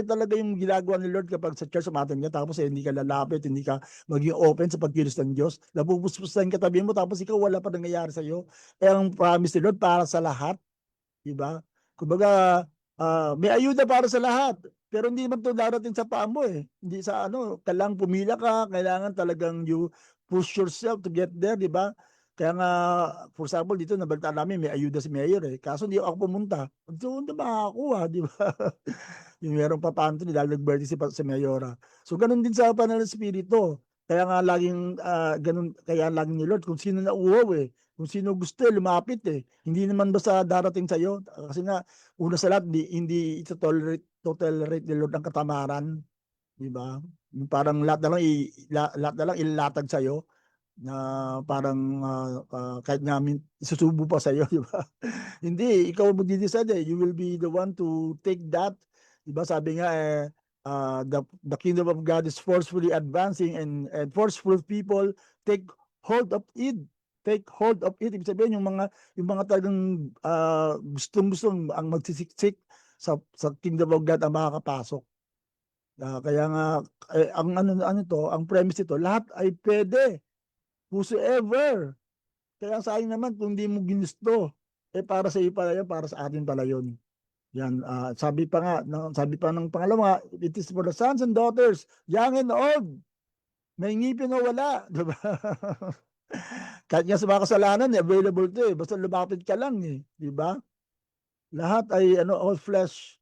talaga yung ginagawa ni Lord kapag sa church umatin ka, tapos hindi ka lalapit, hindi ka maging open sa pagkilos ng Diyos. Napupuspos lang katabi mo, tapos ikaw wala pa nangyayari sa iyo. Kaya ang promise ni Lord para sa lahat. Diba? Kumbaga, may ayuda para sa lahat. Pero hindi naman ito darating sa paa mo eh. Hindi sa kailangan pumila ka, kailangan talagang you push yourself to get there, di ba? Kaya nga, for example, dito nabalita namin may ayuda si Mayor eh. Kaso hindi ako pumunta. So, hindi makakuha, di ba? Yung meron pa paano dahil nag-birthday si Mayora. So, ganun din sa Banal na Espiritu. Kaya nga laging ganun, kaya laging ni Lord kung sino nauuhaw eh. Kung sino gusto lumapit eh. Hindi naman basta darating sa iyo kasi nga una sa lahat hindi ito tolerate ni Lord ang katamaran, di ba? Yung parang lahat na lang lahat na lang ilalatag sa iyo na parang kahit namin isusubo pa sa iyo, di ba? Hindi, ikaw magde-decide eh. You will be the one to take that. Di ba sabi nga the kingdom of God is forcefully advancing and forceful people take hold of it. Take hold of it. Ibig sabihin yung mga talagang gustong-gustong ang magsisiksik sa kingdom of God ang makakapasok. Kaya nga ang ang premise ito, lahat ay pwede. Whosoever. Kaya sa akin naman kung hindi mo ginusto, para sa iyo pala yun, para sa atin pala yun. Yan, sabi pa ng pangalawa, it is for the sons and daughters, young and old, may ngipin o wala, di ba? Kahit nga sa mga kasalanan, available to eh, basta lumapit ka lang eh, di ba? Lahat ay all flesh,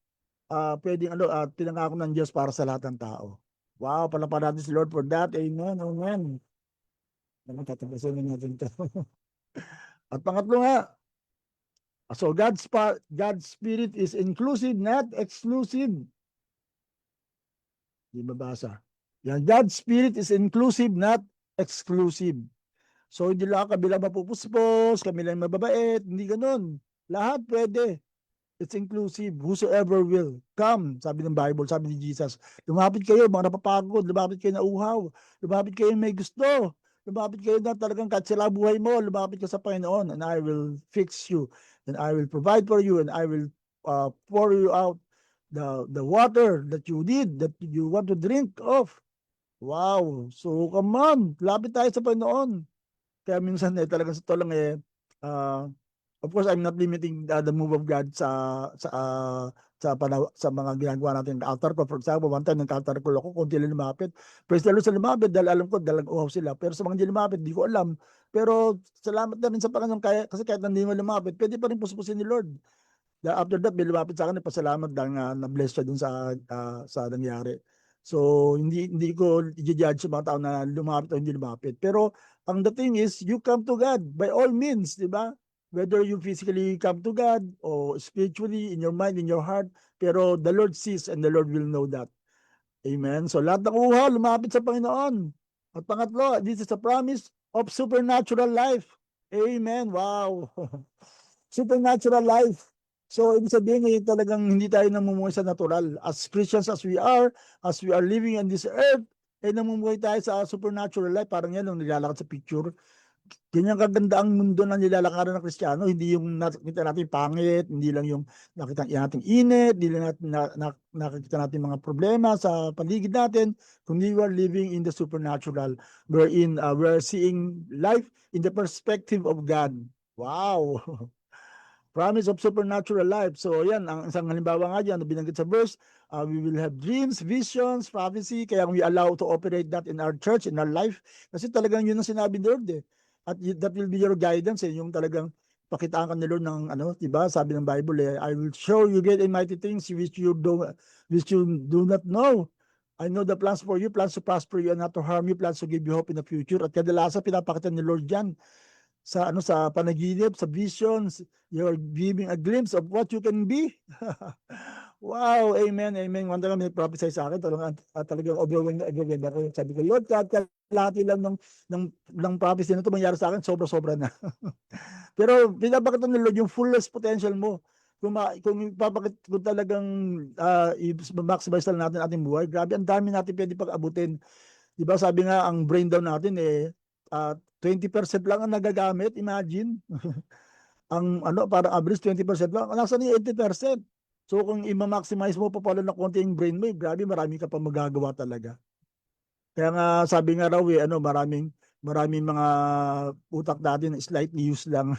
pwedeng pinangako ng Diyos para sa lahat ng tao. Wow, palaparan natin si Lord for that. Amen, amen. Tatapusin na natin ito. At pangatlo nga, so God's Spirit is inclusive, not exclusive. Di mabasa. Yan, God's Spirit is inclusive, not exclusive. So hindi lang kabila mapupuspos, kami lang mababait, hindi ganun. Lahat pwede. It's inclusive. Whosoever will come, sabi ng Bible, sabi ni Jesus. Lumapit kayo, mga napapagod, lumapit kayo na uhaw, lumapit kayo may gusto, lumapit kayo na talagang kahit sila buhay mo, lumapit ka sa Panginoon and I will fix you and I will provide for you and I will pour you out the water that you need, that you want to drink of. Wow! So come on, lapit tayo sa Panginoon. Kaya minsan talagang sa to lang of course, I'm not limiting the move of God sa mga ginagawa natin ng altar call. For example, one time nag-altar call ako, kung hindi lumapit. Praise the Lord sa lumapit dahil alam ko dalang uhaw sila. Pero sa mga hindi lumapit, di ko alam. Pero salamat na rin sa Panginoon kasi kahit hindi mo lumapit, pwede pa rin puspusin ni Lord. After that, may lumapit sa akin, pasalamat dahil na-bless siya dun sa nangyari. So, hindi ko i-judge sa mga tao na lumapit o hindi lumapit. Pero, ang the thing is, you come to God by all means, di ba? Whether you physically come to God or spiritually, in your mind, in your heart, pero the Lord sees and the Lord will know that. Amen? So, lahat ng uhaw, lumapit sa Panginoon. At pangatlo, this is a promise of supernatural life. Amen? Wow! Supernatural life. So, ibig sabihin ngayon talagang hindi tayo namumuhay sa natural. As Christians as we are living on this earth, namumuhay tayo sa supernatural life. Parang yan, nung nilalakad sa picture. Ganyan kaganda ang mundo na nilalakaran ng Kristiyano. Hindi yung nakikita natin pangit, hindi lang yung nakita natin init, hindi lang nakikita natin mga problema sa paligid natin, kundi we are living in the supernatural. We're seeing life in the perspective of God. Wow! Promise of supernatural life. So yan, ang isang halimbawa nga dyan, binanggit sa verse, we will have dreams, visions, prophecy, kaya we allow to operate that in our church, in our life. Kasi talagang yun ang sinabi ni Lord eh. At that will be your guidance eh, yung talagang pakitaan ka ni Lord ng diba? Sabi ng Bible eh, I will show you great and mighty things which you do not know. I know the plans for you, plans to prosper you and not to harm you, plans to give you hope in the future. At kadalasan pinapakita ni Lord yan sa panaginip, sa visions, you're giving a glimpse of what you can be. Wow, amen, amen. One time may prophesy sa akin, talagang overwhelmed ako. Sabi ko, Lord, kalahati lang ng prophecy na ito mangyari sa akin, sobra-sobra na. Pero pinapakita ni Lord yung fullest potential mo. Kung talagang i-maximize lang natin ating buhay, grabe, ang dami natin pwede pag-abutin. Diba sabi nga, ang brain down natin 20% lang ang nagagamit, imagine. Ang parang average 20% lang, nasa ni 80%. So kung i-maximize mo pa pala na konti yung brain mo, grabe, marami ka pa magagawa talaga. Kaya nga sabi nga raw maraming mga utak natin slightly used lang.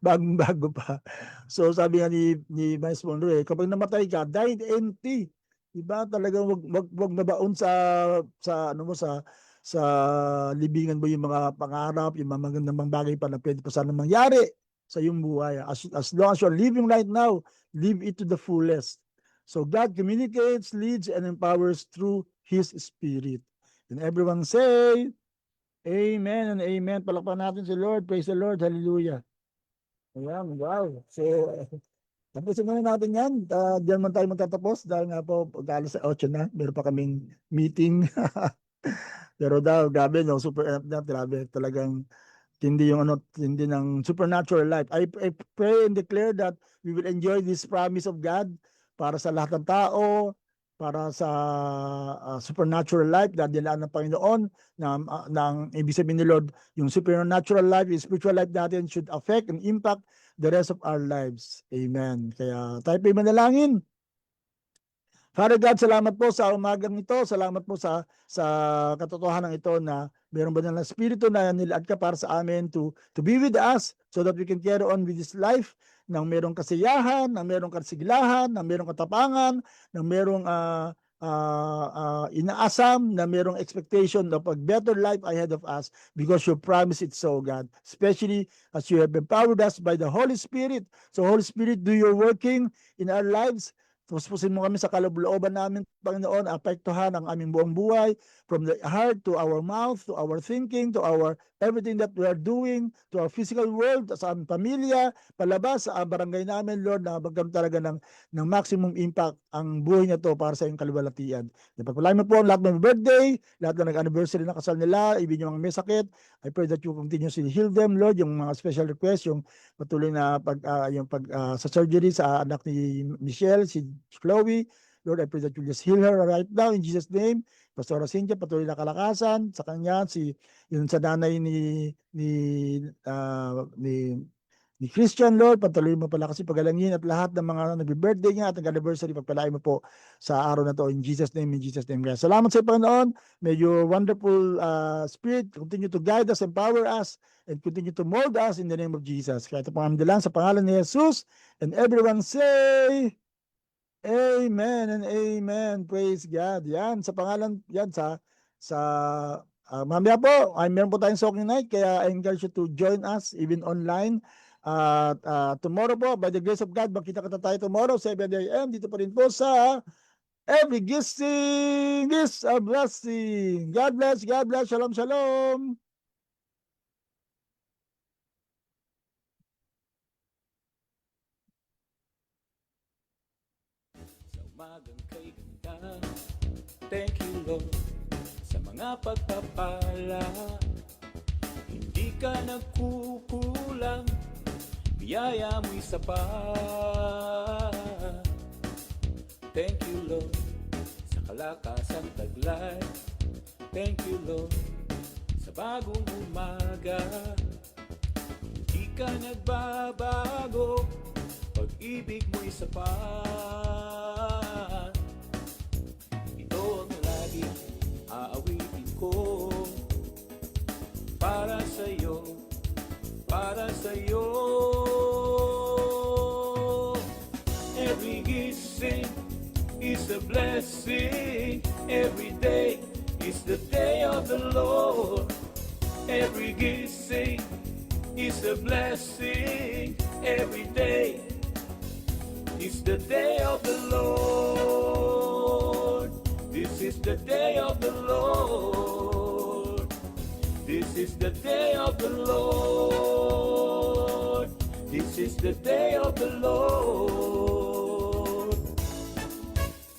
Bagong-bago pa. So sabi nga ni Miles Monroe, kapag namatay ka, die empty. Diba? Talagang wag mabaon sa libingan mo yung mga pangarap, yung mga magandang bagay pa na pwede pa sana mangyari sa iyong buhay. As long as you're living right now, live it to the fullest. So God communicates, leads, and empowers through His Spirit. And everyone say, Amen and Amen. Palakpakan natin si Lord. Praise the Lord. Hallelujah. Ayan, wow. So, tapusin muna natin yan. Diyan man tayo magtatapos dahil nga po alas 8 na. Meron pa kaming meeting. Pero daw, grabe, no? Super, grabe. Talagang hindi yung hindi ng supernatural life. I pray and declare that we will enjoy this promise of God para sa lahat ng tao, para sa supernatural life na dilaan ng Panginoon ng ibig sabihin ni Lord, yung supernatural life, yung spiritual life natin should affect and impact the rest of our lives. Amen. Kaya tayo po manalangin. Father God, salamat po sa umagang ito. Salamat po sa katotohanan ito na meron ba ng Espiritu na nilaad ka para sa amin to be with us so that we can carry on with this life nang merong kasiyahan, nang merong kasiglahan, nang merong katapangan, nang merong inaasam, na merong expectation of a better life ahead of us because you promised it so, God. Especially as you have empowered us by the Holy Spirit. So Holy Spirit, do your working in our lives. Puspusin mo kami sa kalooban namin, Panginoon, apektuhan ang aming buong buhay, from the heart to our mouth, to our thinking, to our everything that we are doing, to our physical world, sa aming pamilya, palabas sa barangay namin, Lord, na magkaroon talaga ng maximum impact ang buhay niya to para sa iyong kaluwalhatian. Pagpalain mo po ang lahat ng birthday, lahat na nag-anniversary ng kasal nila, ibig yung mga may sakit. I pray that you continuously heal them, Lord, yung mga special request, yung patuloy na sa surgery sa anak ni Michelle, si Chloe. Lord, I pray that you just heal her right now in Jesus' name. Pastora Cynthia, patuloy na kalakasan sa kanya, yun sa nanay ni Christian, Lord, patuloy mo pala kasi pagalangin at lahat ng mga nag-birthday niya at nag-anniversary, pagpalain mo po sa araw na to in Jesus' name, Kaya salamat sa Panginoon. May your wonderful Spirit continue to guide us, empower us, and continue to mold us in the name of Jesus. Kaya ito pong amdalan sa pangalan ni Jesus, and everyone say, Amen and Amen. Praise God. Yan, sa pangalan, yan, mamaya po, meron po tayong Soaking Night, kaya I encourage you to join us even online. Tomorrow po, by the grace of God, magkita-kita tayo tomorrow, 7 a.m. Dito pa rin po sa Every Gifting is a Blessing. God bless, God bless. Shalom, shalom. Sa umagang kay ganda, thank you Lord sa mga pagpapala. Hindi ka nagkukulang, biyaya mo'y sapat. Thank you Lord sa kalakasang taglay. Thank you Lord sa bagong umaga. Hindi ka nagbabago, pag-ibig mo'y sapat. Ito ang lagi aawitin ko para sa'yo, para sa'yo. Every gising is a blessing. Every day is the day of the Lord. Every gising is a blessing. Every day is the day of the Lord. This is the day of the Lord. This is the day of the Lord. This is the day of the Lord.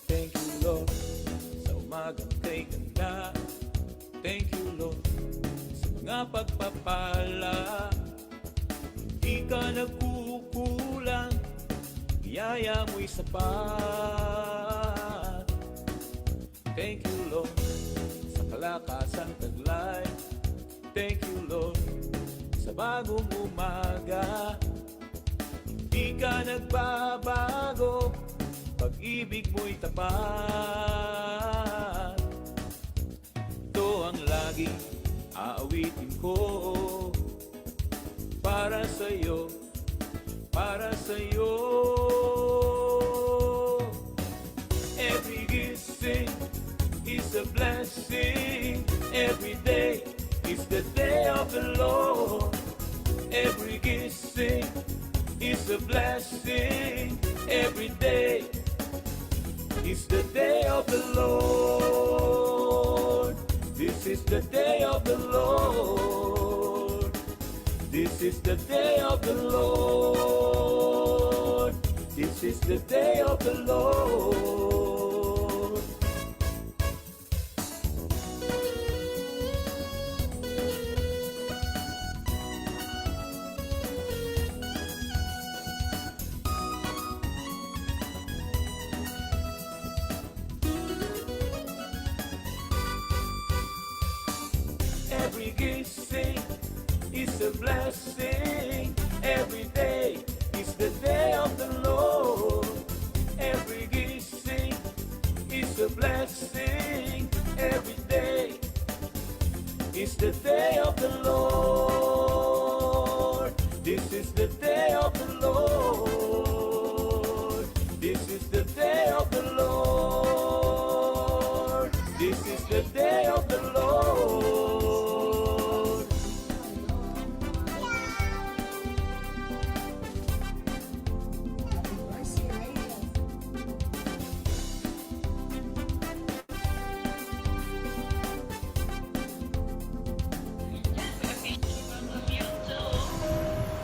Thank you Lord sa umagang kay ganda. Thank you Lord sa mga pagpapala. Hindi ka nagkukulang, biyaya mo'y sapat. Thank you Lord sa kalakasang taglay. Thank you Lord sa bagong umaga. Hindi ka nagbabago, pag-ibig mo'y tapat. Ito ang laging aawitin ko para sa'yo, para sa'yo. Every gising is a blessing. Every day is the day of the Lord. Every gising is a blessing. Every day is the day of the Lord. This is the day of the Lord. This is the day of the Lord. This is the day of the Lord. Every gising is a blessing. Every day is the day of the Lord. Every gising is a blessing. Every day is the day of the Lord. This is the day of the Lord. This is the day of the Lord. This is the day of the Lord.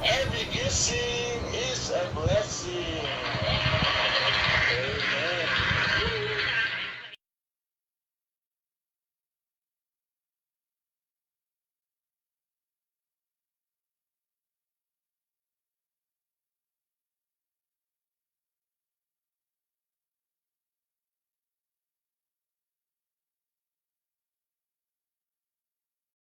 Every kissing is a blessing.